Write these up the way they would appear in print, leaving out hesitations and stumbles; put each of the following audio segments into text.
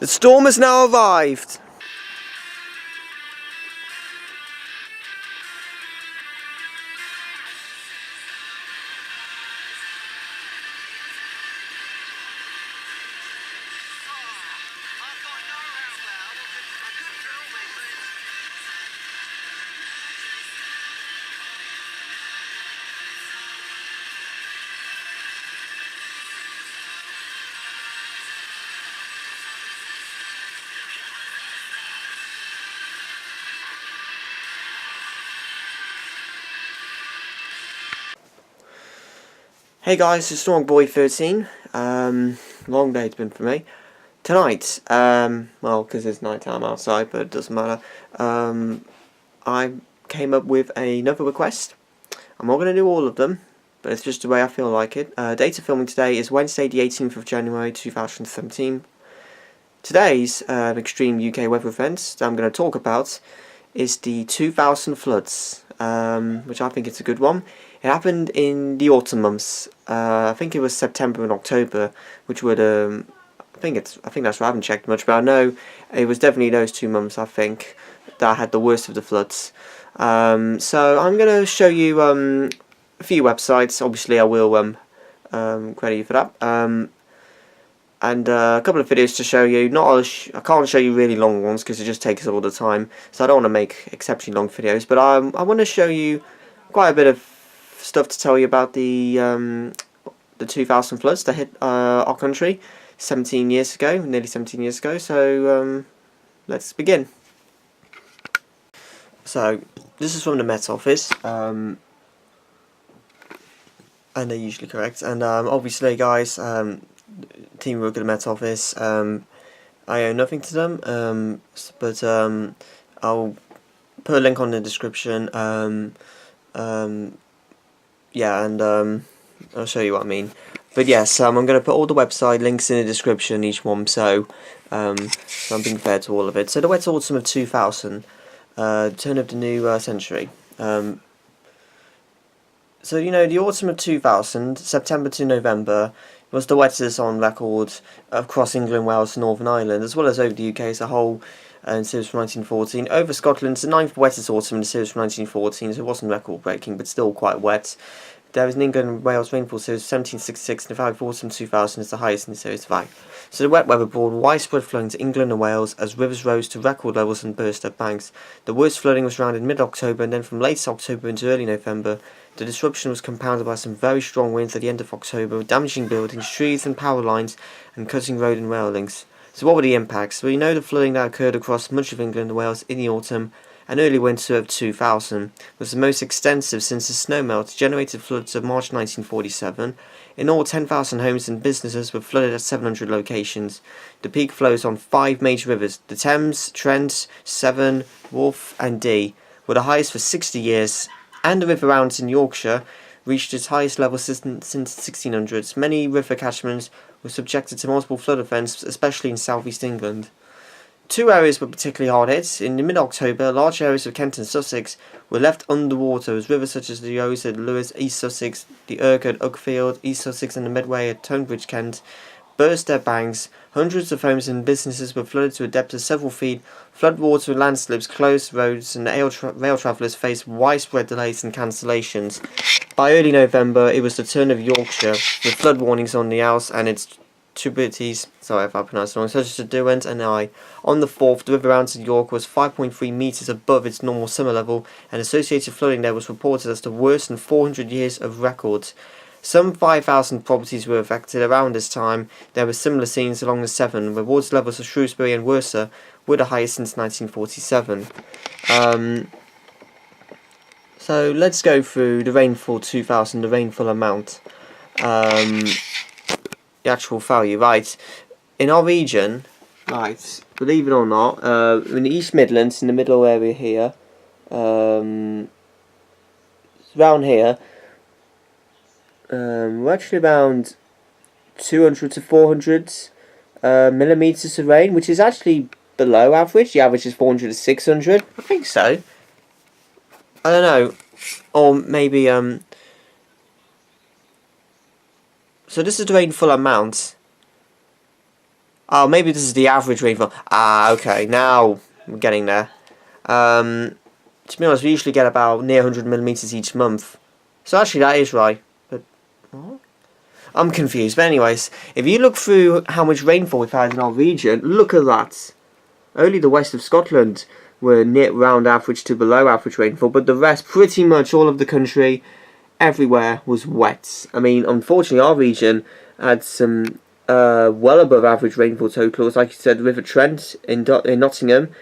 The storm has now arrived. Hey guys, it's StrongBoy13. Long day it's been for me. Tonight, well, because it's night time outside, but it doesn't matter. I came up with another request. I'm not going to do all of them, but it's just the way I feel like it. Data filming today is Wednesday, the 18th of January 2017. Today's extreme UK weather event that I'm going to talk about is the 2000 floods, which I think it's a good one. It happened in the autumn months. I think it was September and October, which would I think that's why I haven't checked much, but I know it was definitely those 2 months I think that had the worst of the floods. So I'm gonna show you a few websites. Obviously, I will credit you for that. And a couple of videos to show you. I can't show you really long ones because it just takes all the time. So I don't want to make exceptionally long videos, but I want to show you quite a bit of stuff to tell you about the 2000 floods that hit our country 17 years ago, nearly 17 years ago. So let's begin. So this is from the Met Office, and they're usually correct. And obviously, guys, team work at the Met Office. I owe nothing to them, but I'll put a link on the description. Yeah, and I'll show you what I mean. But yes, I'm going to put all the website links in the description, each one, so I'm being fair to all of it. So the wet autumn of 2000, turn of the new century. So, you know, the autumn of 2000, September to November, was the wettest on record across England, Wales, and Northern Ireland, as well as over the UK as a whole. In series from 1914. Over Scotland's the 9th wettest autumn in the series from 1914, so it wasn't record breaking, but still quite wet. There was an England and Wales rainfall series of 1766, and the Valley autumn 2000 is the highest in the series of So the wet weather brought widespread flooding to England and Wales as rivers rose to record levels and burst their banks. The worst flooding was around in mid-October, and then from late October into early November. The disruption was compounded by some very strong winds at the end of October, damaging buildings, trees and power lines, and cutting road and rail links. So what were the impacts? Well, you know the flooding that occurred across much of England and Wales in the autumn and early winter of 2000 was the most extensive since the snowmelt generated floods of March 1947. In all, 10,000 homes and businesses were flooded at 700 locations. The peak flows on 5 major rivers, the Thames, Trent, Severn, Wharfe and Dee, were the highest for 60 years, and the River Ouse in Yorkshire reached its highest level since the 1600s. Many river catchments were subjected to multiple flood events, especially in southeast England. 2 areas were particularly hard hit. In mid-October, large areas of Kent and Sussex were left underwater as rivers such as the Ouse at Lewes, East Sussex, the Irk at Uckfield, East Sussex and the Medway at Tonbridge, Kent, burst their banks. Hundreds of homes and businesses were flooded to a depth of several feet. Floodwater and landslips closed roads, and rail travellers faced widespread delays and cancellations. By early November, it was the turn of Yorkshire, with flood warnings on the Ouse and its tributaries, sorry if I pronounced it wrong, such as the Derwent and Eye. On the 4th, the River Ouse in York was 5.3 metres above its normal summer level, and associated flooding there was reported as the worst in 400 years of records. Some 5,000 properties were affected. Around this time, there were similar scenes along the Severn, where water levels of Shrewsbury and Worcester were the highest since 1947. So let's go through the rainfall 2000, the rainfall amount, the actual value. Right, in our region, right, believe it or not, in the East Midlands, in the middle area here, around here, we're actually around 200 to 400 millimetres of rain, which is actually below average. The average is 400 to 600. I think so. I don't know. Or maybe, so this is the rainfall amount. Oh, maybe this is the average rainfall. Ah, okay, now we're getting there. To be honest, we usually get about near 100 millimeters each month. So actually that is right. But what? I'm confused. But anyways, if you look through how much rainfall we've had in our region, look at that. Only the west of Scotland were near round average to below average rainfall, but the rest, pretty much all of the country, everywhere was wet. I mean, unfortunately, our region had some well above average rainfall totals. Like you said, the River Trent in Nottingham,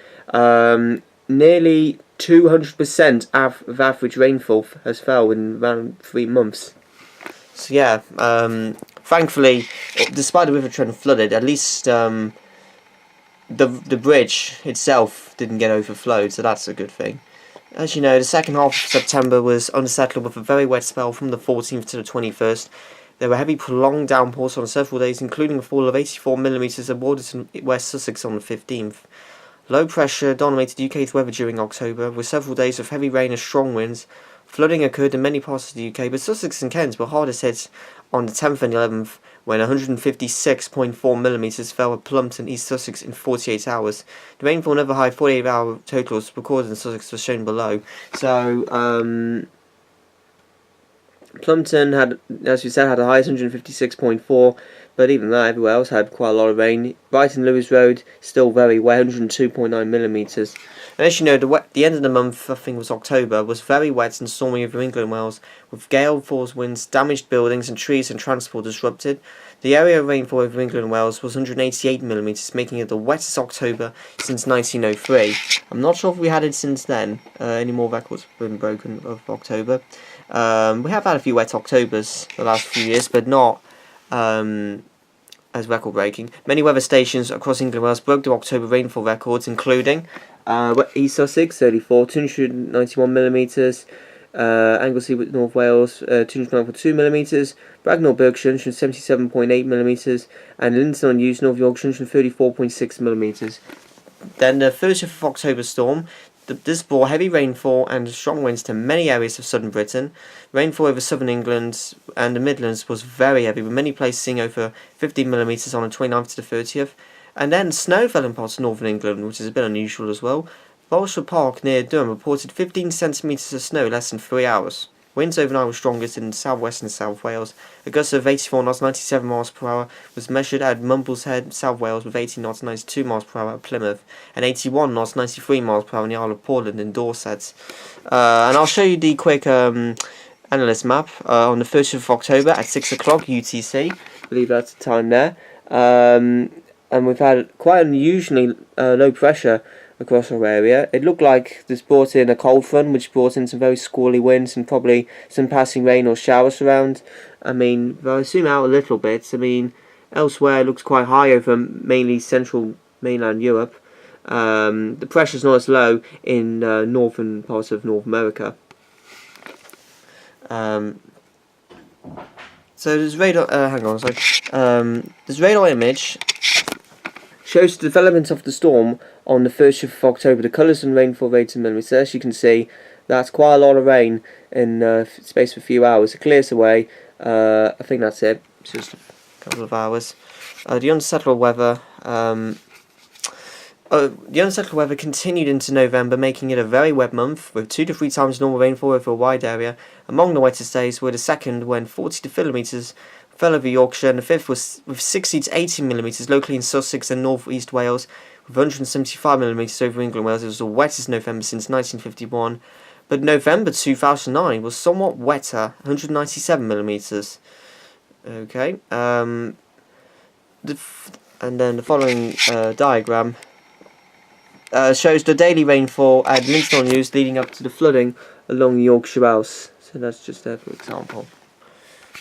nearly 200% of average rainfall has fell in around 3 months. So yeah, thankfully, despite the River Trent flooded, at least the bridge itself didn't get overflowed, so that's a good thing. As you know, the second half of September was unsettled with a very wet spell from the 14th to the 21st. There were heavy prolonged downpours on several days, including a fall of 84 millimetres at Warderton, West Sussex on the 15th. Low pressure dominated UK's weather during October, with several days of heavy rain and strong winds. Flooding occurred in many parts of the UK, but Sussex and Kent were hardest hit on the 10th and 11th, when 156.4 millimetres fell at Plumpton, East Sussex in 48 hours. The rainfall never high 48-hour totals recorded in Sussex was shown below. So, Plumpton had, as we said, had a high 156.4, but even that, everywhere else had quite a lot of rain. Brighton Lewis Road, still very wet, 102.9 millimetres. And as you know, the end of the month, I think it was October, was very wet and stormy over England and Wales, with gale force winds, damaged buildings and trees and transport disrupted. The area of rainfall over England and Wales was 188 millimetres, making it the wettest October since 1903. I'm not sure if we had it since then. Any more records have been broken of October. We have had a few wet Octobers the last few years, but not as record-breaking. Many weather stations across England and Wales broke the October rainfall records, including East Sussex, 291 millimetres, Anglesey, North Wales, 209.2 millimetres, Bracknell, Berkshire, 177.8 millimetres, and Linton on Use, North Yorkshire, 134.6 millimetres. Then the 30th of October storm. This brought heavy rainfall and strong winds to many areas of southern Britain. Rainfall over southern England and the Midlands was very heavy, with many places seeing over 15 millimetres on the 29th to the 30th. And then snow fell in parts of northern England, which is a bit unusual as well. Bolshoi Park near Durham reported 15 centimetres of snow in less than 3 hours. Winds overnight were strongest in South West and South Wales. A gust of 84 knots, 97 miles per hour, was measured at Mumbleshead, South Wales, with 80 knots, 92 miles per hour at Plymouth, and 81 knots, 93 miles per hour in the Isle of Portland and Dorset. And I'll show you the quick analyst map on the 30th of October at 6 o'clock UTC. I believe that's the time there. And we've had quite unusually low pressure across our area. It looked like this brought in a cold front, which brought in some very squally winds and probably some passing rain or showers around. I mean, if I zoom out a little bit, I mean, elsewhere it looks quite high over mainly central mainland Europe. The pressure's not as low in northern parts of North America. So this radar, hang on, sorry. This radar image shows the development of the storm on the 30th of October. The colours and rainfall rates in millimetres. As you can see, that's quite a lot of rain in space of a few hours. It clears away. I think that's it. It's just a couple of hours. The unsettled weather. The unsettled weather continued into November, making it a very wet month, with 2 to 3 times normal rainfall over a wide area. Among the wettest days were the second, when 40 millimetres fell over Yorkshire, and the fifth was with 60 to 80 millimetres locally in Sussex and North East Wales, with 175 millimetres over England and Wales. It was the wettest November since 1951. But November 2009 was somewhat wetter, 197 millimetres. Okay. And then the following diagram shows the daily rainfall at Linton on Use leading up to the flooding along the Yorkshire House. So that's just there for example.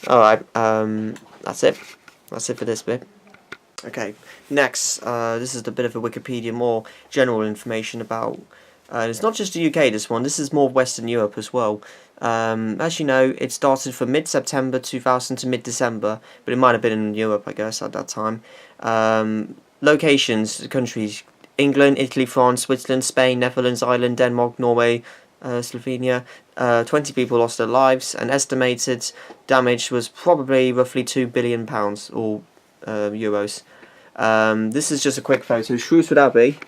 Alright, that's it. That's it for this bit. Okay, next, this is a bit of a Wikipedia, more general information about, it's not just the UK, this one, this is more Western Europe as well. As you know, it started from mid-September 2000 to mid-December, but it might have been in Europe, I guess, at that time. Locations, the countries, England, Italy, France, Switzerland, Spain, Netherlands, Ireland, Denmark, Norway, Slovenia. 20 people lost their lives, and estimated damage was probably roughly £2 billion or euros. This is just a quick photo. Shrewsbury Abbey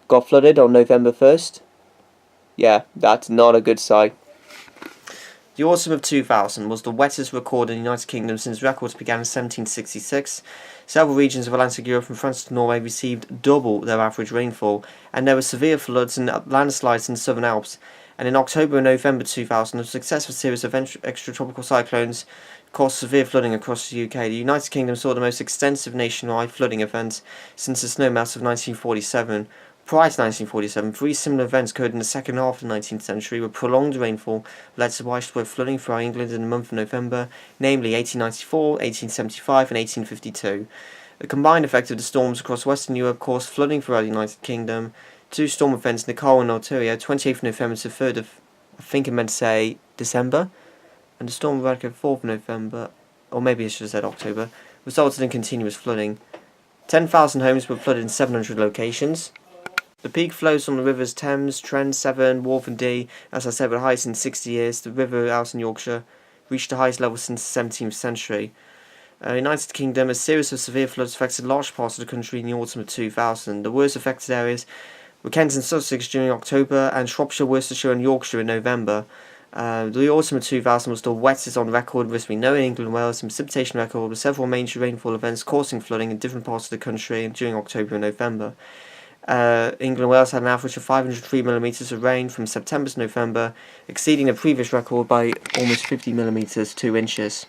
got flooded on November 1st. Yeah, that's not a good sight. The autumn of 2000 was the wettest recorded in the United Kingdom since records began in 1766. Several regions of Atlantic Europe, from France to Norway, received double their average rainfall, and there were severe floods and landslides in the Southern Alps. And in October and November 2000, a successive series of extratropical cyclones caused severe flooding across the UK. The United Kingdom saw the most extensive nationwide flooding event since the snow melt of 1947. Prior to 1947, three similar events occurred in the second half of the 19th century, where prolonged rainfall led to widespread flooding throughout England in the month of November, namely 1894, 1875 and 1852. The combined effect of the storms across Western Europe caused flooding throughout the United Kingdom. Two storm events, Nicole and Ontario, 28th November to 3rd of, I think it meant to say December, and the storm of 4th November, or maybe I should have said October, resulted in continuous flooding. 10,000 homes were flooded in 700 locations. The peak flows from the rivers Thames, Trent, Severn, Wharfe and Dee, as I said, were the highest in 60 years. The river out in Yorkshire reached the highest level since the 17th century. United Kingdom, a series of severe floods affected large parts of the country in the autumn of 2000. The worst affected areas were Kent and Sussex during October, and Shropshire, Worcestershire and Yorkshire in November. The autumn of 2000 was the wettest on record, as we know, in England and Wales, and precipitation record, with several major rainfall events causing flooding in different parts of the country during October and November. England and Wales had an average of 503mm of rain from September to November, exceeding the previous record by almost 50mm, 2 inches.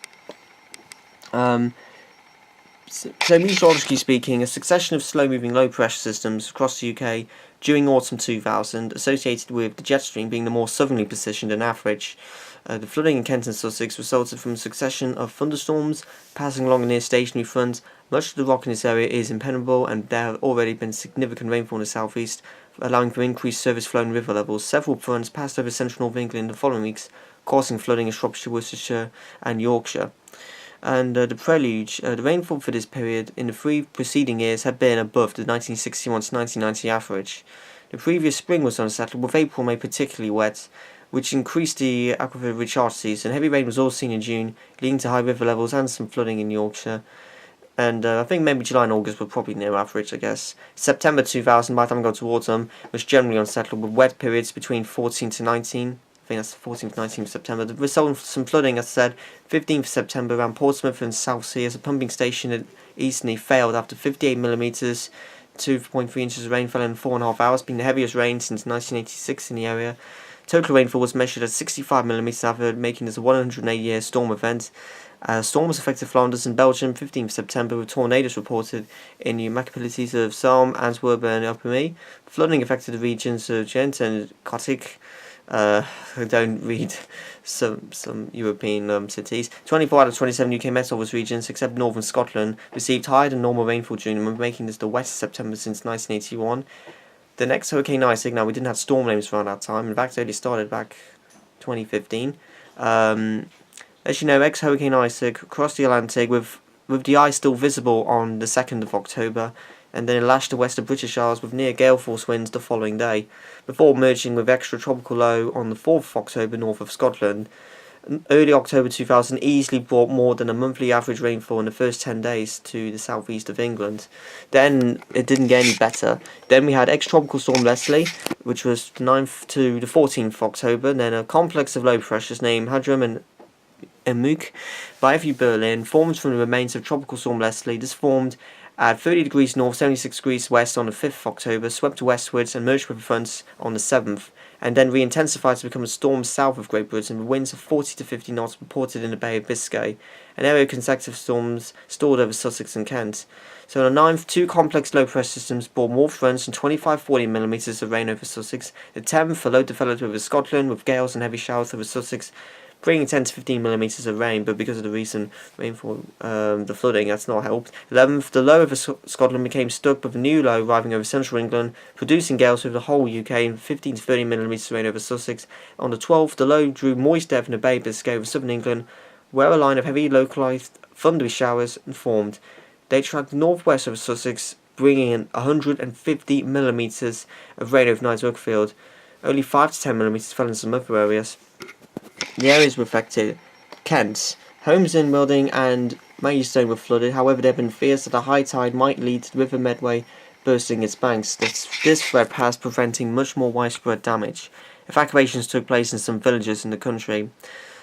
So meteorologically speaking, a succession of slow-moving low-pressure systems across the UK during autumn 2000, associated with the jet stream being the more southerly positioned than average. The flooding in Kent and Sussex resulted from a succession of thunderstorms passing along a near stationary front. Much of the rock in this area is impenetrable, and there have already been significant rainfall in the southeast, allowing for increased surface flow and river levels. Several fronts passed over central North England in the following weeks, causing flooding in Shropshire, Worcestershire and Yorkshire. And the prelude, the rainfall for this period in the 3 preceding years had been above the 1961 to 1990 average. The previous spring was unsettled, with April and May particularly wet, which increased the aquifer recharge season. Heavy rain was also seen in June, leading to high river levels and some flooding in Yorkshire. And I think maybe July and August were probably near average, I guess. September 2000, by the time we got to autumn, was generally unsettled, with wet periods between 14 to 19. I think that's the 14th, 19th September. The result of some flooding, as I said, 15th September around Portsmouth and South Sea, as a pumping station at Eastney failed after 58mm, 2.3 inches of rain fell in 4.5 hours, being the heaviest rain since 1986 in the area. Total rainfall was measured at 65mm average, making this a 108-year storm event. Storms affected Flanders and Belgium 15th September, with tornadoes reported in the municipalities of Salm, Antwerp and Upper. Flooding affected the regions of Gent and Katwijk. Don't read some European cities. 24 out of 27 UK metropolitan regions, except northern Scotland, received higher than normal rainfall during the month, making this the wettest September since 1981. The next Hurricane Isaac, now we didn't have storm names around that time, in fact it only started back 2015. As you know, ex-Hurricane Isaac crossed the Atlantic with the ice still visible on the 2nd of October, and then it lashed the west of British Isles with near gale force winds the following day, before merging with extratropical low on the 4th of October north of Scotland. Early October 2000 easily brought more than a monthly average rainfall in the first 10 days to the southeast of England. Then it didn't get any better. Then we had ex-tropical storm Leslie, which was the 9th to the 14th of October, and then a complex of low pressures named Hadram and Emuk by FU Berlin formed from the remains of tropical storm Leslie. This formed at 30 degrees north, 76 degrees west on the 5th of October, swept westwards and merged with the fronts on the 7th, and then re-intensified to become a storm south of Great Britain, with winds of 40 to 50 knots reported in the Bay of Biscay, an area of consecutive storms stored over Sussex and Kent. So on the 9th, 2 complex low-pressure systems brought more fronts and 25-40mm of rain over Sussex. The 10th, a low developed over Scotland, with gales and heavy showers over Sussex, bringing 10 to 15mm of rain, but because of the recent rainfall, the flooding, that's not helped. 11th, the low over Scotland became stuck with a new low arriving over central England, producing gales over the whole UK and 15 to 30mm of rain over Sussex. On the 12th, the low drew moist air from the Bay of Biscay over southern England, where a line of heavy localised thundery showers formed. They tracked northwest over Sussex, bringing in 150mm of rain over Knights Uckfield. Only 5 to 10mm fell in some other areas. The areas were affected: Kent, homes in Wilding and Maidstone were flooded. However, there have been fears that a high tide might lead to the River Medway bursting its banks. This threat passed, preventing much more widespread damage. Evacuations took place in some villages in the country.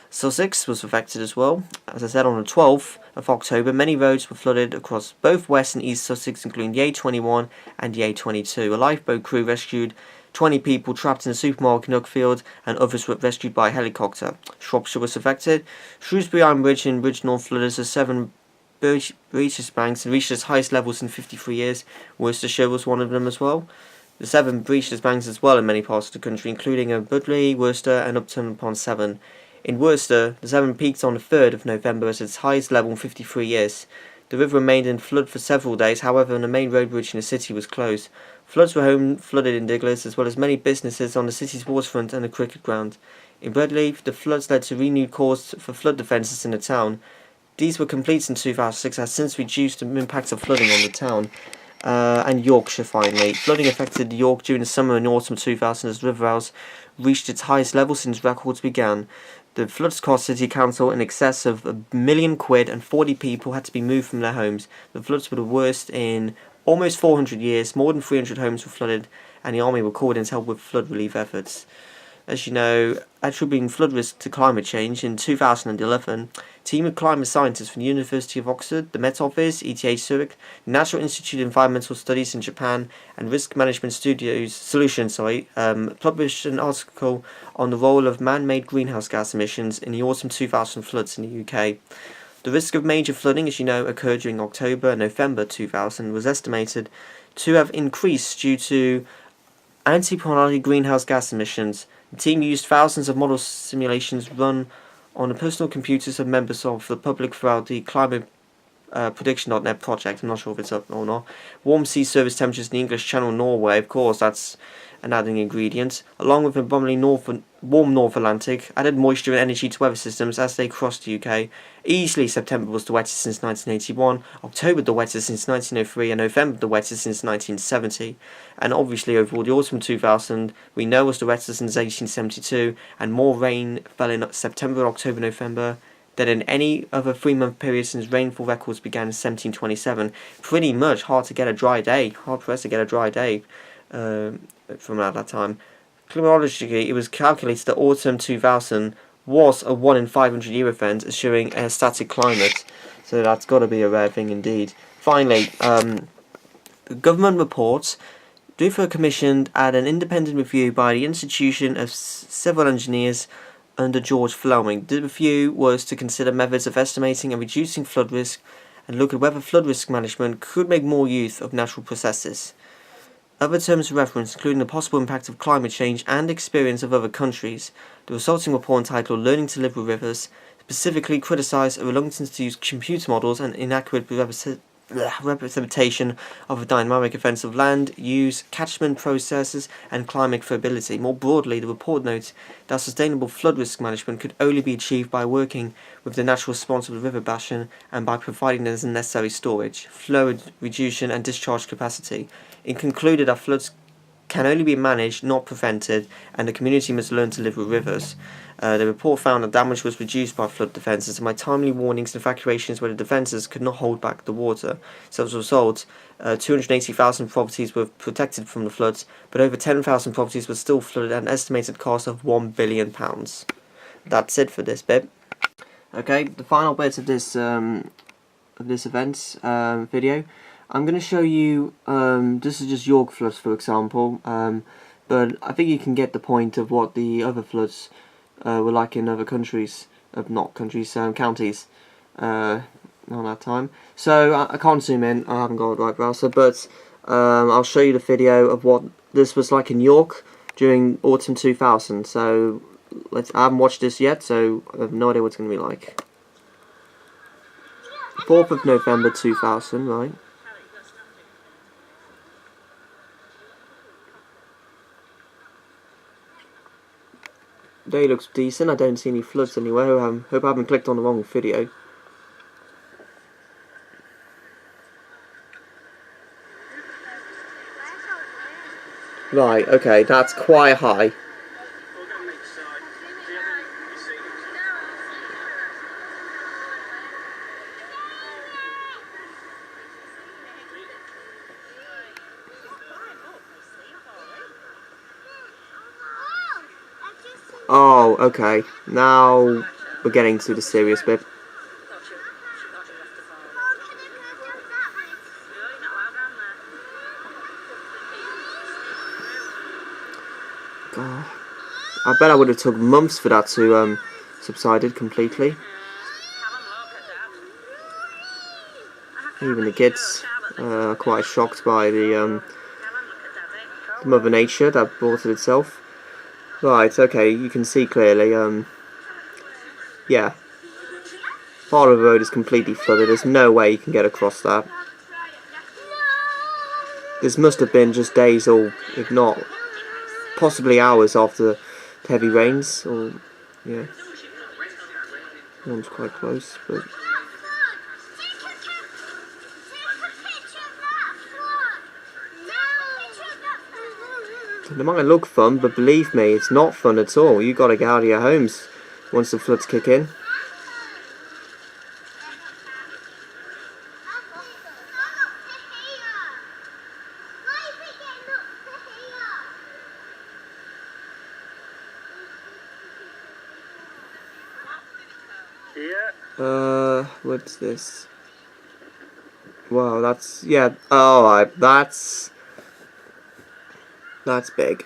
Sussex was affected as well. As I said, on the 12th of October, many roads were flooded across both West and East Sussex, including the A21 and the A22. A lifeboat crew rescued 20 people trapped in a supermarket in Uckfield, and others were rescued by helicopter. Shropshire was affected. Shrewsbury Iron Bridge and Bridgenorth flooded as 7 breached its banks and reached its highest levels in 53 years. Worcestershire was one of them as well. The Severn breached its banks as well in many parts of the country, including Budleigh, Worcester, and Upton upon Severn. In Worcester, the Severn peaked on the 3rd of November at its highest level in 53 years. The river remained in flood for several days, however, the main road bridge in the city was closed. Floods were flooded in Douglas, as well as many businesses on the city's waterfront and the cricket ground. In Budleigh, the floods led to renewed calls for flood defences in the town. These were completed in 2006, has since reduced the impact of flooding on the town. And Yorkshire, finally. Flooding affected York during the summer and autumn 2000 as the River Ouse reached its highest level since records began. The floods cost City Council in excess of £1 million, and 40 people had to be moved from their homes. The floods were the worst in almost 400 years. More than 300 homes were flooded, and the army were called in to help with flood relief efforts. As you know, attributing flood risk to climate change, in 2011, a team of climate scientists from the University of Oxford, the Met Office, ETH Zurich, the National Institute of Environmental Studies in Japan, and Risk Management Solutions published an article on the role of man-made greenhouse gas emissions in the autumn 2000 floods in the UK. The risk of major flooding, as you know, occurred during October and November 2000, was estimated to have increased due to anti-planetary greenhouse gas emissions. The team used thousands of model simulations run on the personal computers of members of the public throughout the climate prediction.net project. I'm not sure if it's up or not. Warm sea surface temperatures in the English Channel, Norway, of course, that's an adding ingredient, along with abundantly warm North Atlantic, added moisture and energy to weather systems as they crossed the UK. Easily, September was the wettest since 1981, October the wettest since 1903, and November the wettest since 1970. And obviously, overall, the autumn 2000 we know was the wettest since 1872, and more rain fell in September, October, November than in any other 3-month period since rainfall records began in 1727. Pretty much hard to get a dry day, hard pressed to get a dry day from at that time. Climatologically, it was calculated that autumn 2000 was a 1 in 500 year event, assuring a static climate. So that's got to be a rare thing indeed. Finally, government reports. DRIFA commissioned at an independent review by the Institution of Civil Engineers under George Fleming. The review was to consider methods of estimating and reducing flood risk and look at whether flood risk management could make more use of natural processes. Other terms of reference, including the possible impact of climate change and experience of other countries. The resulting report, entitled Learning to Live with Rivers, specifically criticised a reluctance to use computer models and inaccurate representation of the dynamic effects of land use, catchment processes, and climate variability. More broadly, the report notes that sustainable flood risk management could only be achieved by working with the natural response of the river basin and by providing the necessary storage, flow reduction, and discharge capacity. It concluded that floods can only be managed, not prevented, and the community must learn to live with rivers. The report found that damage was reduced by flood defences and by timely warnings and evacuations where the defences could not hold back the water. So as a result, 280,000 properties were protected from the floods, but over 10,000 properties were still flooded at an estimated cost of £1 billion. That's it for this bit. Okay, the final bit of this event video. I'm going to show you, this is just York floods for example, but I think you can get the point of what the other floods were like in other countries, counties on that time. So I can't zoom in, I haven't got a right browser, but I'll show you the video of what this was like in York during autumn 2000. So I haven't watched this yet, so I have no idea what it's going to be like. 4th of November 2000, right? Day looks decent. I don't see any floods anywhere. Hope I haven't clicked on the wrong video. Right, okay, that's quite high. Oh, okay. Now we're getting to the serious bit. God, I bet I would have took months for that to subsided completely. Even the kids are quite shocked by the Mother Nature that brought it itself. Right, okay, you can see clearly, yeah, part of the road is completely flooded. There's no way you can get across that. This must have been just days or, if not, possibly hours after heavy rains, or, yeah. One's quite close, but... It might look fun, but believe me, it's not fun at all. You gotta get out of your homes once the floods kick in. What's this? Wow, that's, yeah, alright, that's big.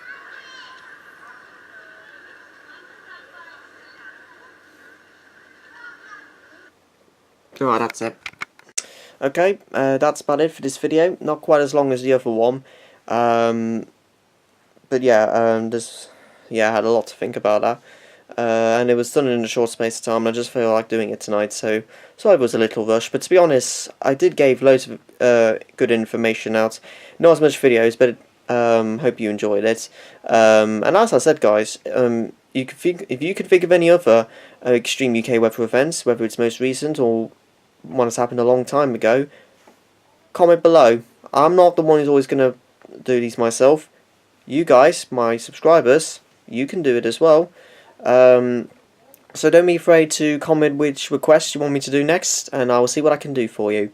Alright, that's it. Okay, that's about it for this video. Not quite as long as the other one. But yeah, I had a lot to think about that. And it was done in a short space of time, and I just feel like doing it tonight, so I was a little rushed. But to be honest, I did give loads of good information out. Not as much videos, but hope you enjoyed it. And as I said, guys, if you could think of any other extreme UK weather events, whether it's most recent or one that's happened a long time ago, comment below. I'm not the one who's always going to do these myself. You guys, my subscribers, you can do it as well. So don't be afraid to comment which requests you want me to do next, and I will see what I can do for you.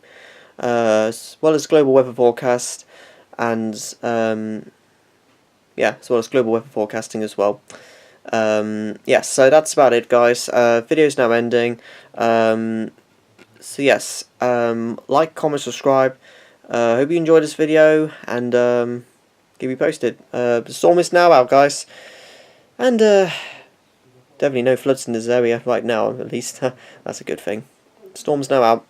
As well as global weather forecast, and yeah, as well as global weather forecasting as well. Yeah, so that's about it, guys. Video's now ending. So yes, like, comment, subscribe. Hope you enjoyed this video, and keep me posted. The storm is now out, guys, and definitely no floods in this area right now, at least. That's a good thing. Storm's now out.